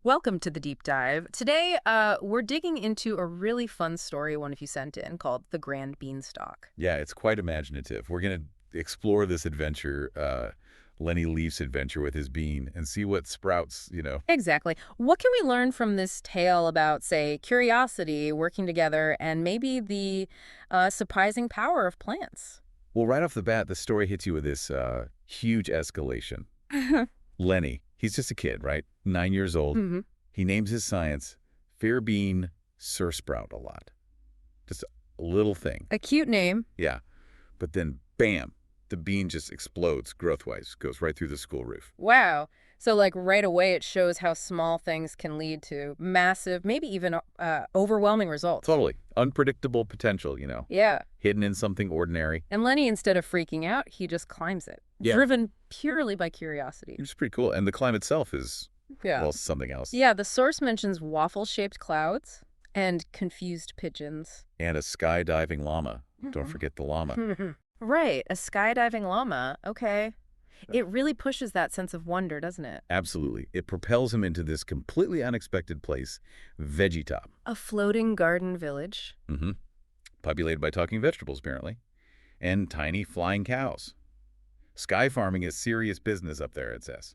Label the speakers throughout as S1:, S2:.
S1: Welcome to the deep dive. Today, we're digging into a really fun story one of you sent in called The Grand Beanstalk.
S2: Yeah, it's quite imaginative. We're going to explore this adventure, Lenny Leaf's adventure with his bean, and see what sprouts.
S1: Exactly. What can we learn from this tale about, say, curiosity, working together, and maybe the surprising power of plants?
S2: Well, right off the bat, the story hits you with this huge escalation. Lenny, he's just a kid, right? 9 years old.
S1: hmm
S2: He names his science Fair Bean Sir Sprout a lot. Just a little thing.
S1: A cute name.
S2: Yeah. But then, bam, the bean just explodes growth-wise, goes right through the school roof.
S1: Wow. So, like, right away, it shows how small things can lead to massive, maybe even overwhelming results.
S2: Totally. Unpredictable potential.
S1: Yeah.
S2: Hidden in something ordinary.
S1: And Lenny, instead of freaking out, he just climbs it,
S2: Yeah.
S1: driven purely by curiosity.
S2: It's pretty cool. And the climb itself is,
S1: Yeah.
S2: well, something else.
S1: Yeah, the source mentions waffle-shaped clouds and confused pigeons.
S2: And a skydiving llama. Don't forget the llama.
S1: Right, a skydiving llama. Okay. It really pushes that sense of wonder, doesn't it?
S2: Absolutely. It propels him into this completely unexpected place, Veggietop.
S1: A floating garden village.
S2: Mm-hmm. Populated by talking vegetables, apparently. And tiny flying cows. Sky farming is serious business up there, it says.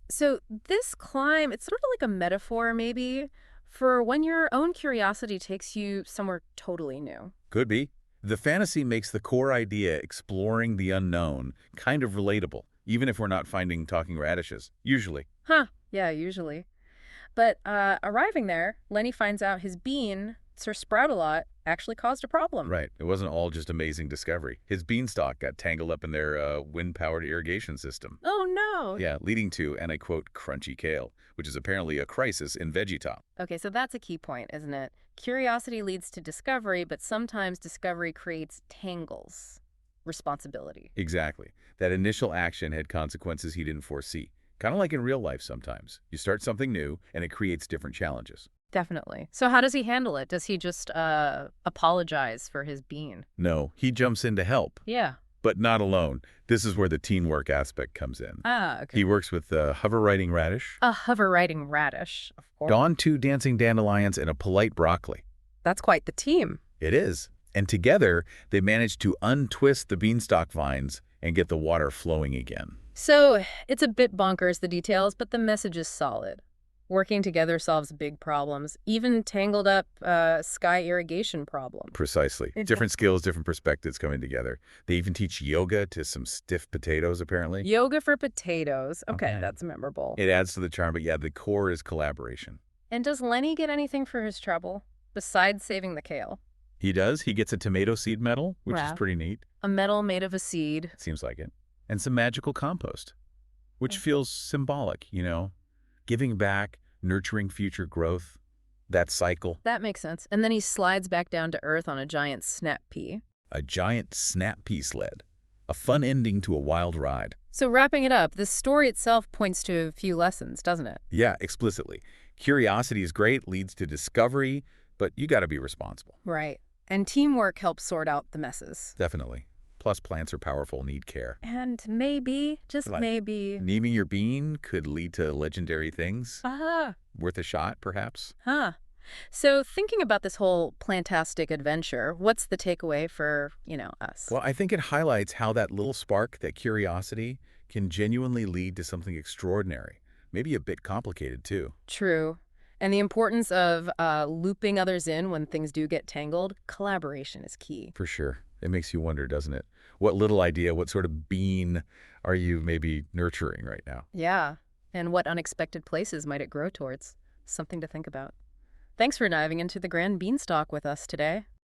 S1: So this climb, it's sort of like a metaphor, maybe, for when your own curiosity takes you somewhere totally new.
S2: Could be. The fantasy makes the core idea, exploring the unknown, kind of relatable, even if we're not finding talking radishes, usually.
S1: Huh, yeah, usually. But arriving there, Lenny finds out his bean, Sir Sprout-a-lot, actually caused a problem.
S2: Right. It wasn't all just amazing discovery. His beanstalk got tangled up in their wind-powered irrigation system.
S1: Oh, no.
S2: Yeah, leading to, and I quote, crunchy kale, which is apparently a crisis in Veggietop.
S1: Okay, so that's a key point, isn't it? Curiosity leads to discovery, but sometimes discovery creates tangles. Responsibility.
S2: Exactly. That initial action had consequences he didn't foresee. Kind of like in real life sometimes. You start something new, and it creates different challenges.
S1: Definitely. So how does he handle it? Does he just apologize for his bean?
S2: No, he jumps in to help,
S1: Yeah.
S2: but not alone. This is where the teamwork aspect comes in.
S1: Ah, okay.
S2: He works with the hover-riding radish,
S1: A hover-riding radish, of course.
S2: Dawn two dancing dandelions, and a polite broccoli.
S1: That's quite the team.
S2: It is. And together, they manage to untwist the beanstalk vines and get the water flowing again.
S1: So it's a bit bonkers, the details, but the message is solid. Working together solves big problems, even tangled up sky irrigation problem.
S2: Precisely.
S1: Yeah.
S2: Different skills, different perspectives coming together. They even teach yoga to some stiff potatoes, apparently.
S1: Yoga for potatoes. Okay,
S2: Okay.
S1: that's memorable.
S2: It adds to the charm, but yeah, the core is collaboration.
S1: And does Lenny get anything for his trouble, besides saving the kale?
S2: He does. He gets a tomato seed medal, which is
S1: Wow.
S2: pretty neat.
S1: A medal made of a seed.
S2: Seems like it. And some magical compost, which
S1: Mhm.
S2: feels symbolic. Giving back, nurturing future growth, that cycle.
S1: That makes sense. And then he slides back down to earth on a giant snap pea.
S2: A giant snap pea sled. A fun ending to a wild ride.
S1: So wrapping it up, this story itself points to a few lessons, doesn't it?
S2: Yeah, explicitly. Curiosity is great, leads to discovery, but you got to be responsible.
S1: Right. And teamwork helps sort out the messes.
S2: Definitely. Plus, plants are powerful, need care.
S1: And maybe, just
S2: Like-
S1: maybe...
S2: Naming your bean could lead to legendary things.
S1: Ah,
S2: Worth a shot, perhaps.
S1: huh. So thinking about this whole plantastic adventure, what's the takeaway for, us?
S2: Well, I think it highlights how that little spark, that curiosity, can genuinely lead to something extraordinary. Maybe a bit complicated, too.
S1: True. And the importance of looping others in when things do get tangled, collaboration is key.
S2: For sure. It makes you wonder, doesn't it? What little idea, what sort of bean are you maybe nurturing right now?
S1: Yeah. And what unexpected places might it grow towards? Something to think about. Thanks for diving into the Grand Beanstalk with us today.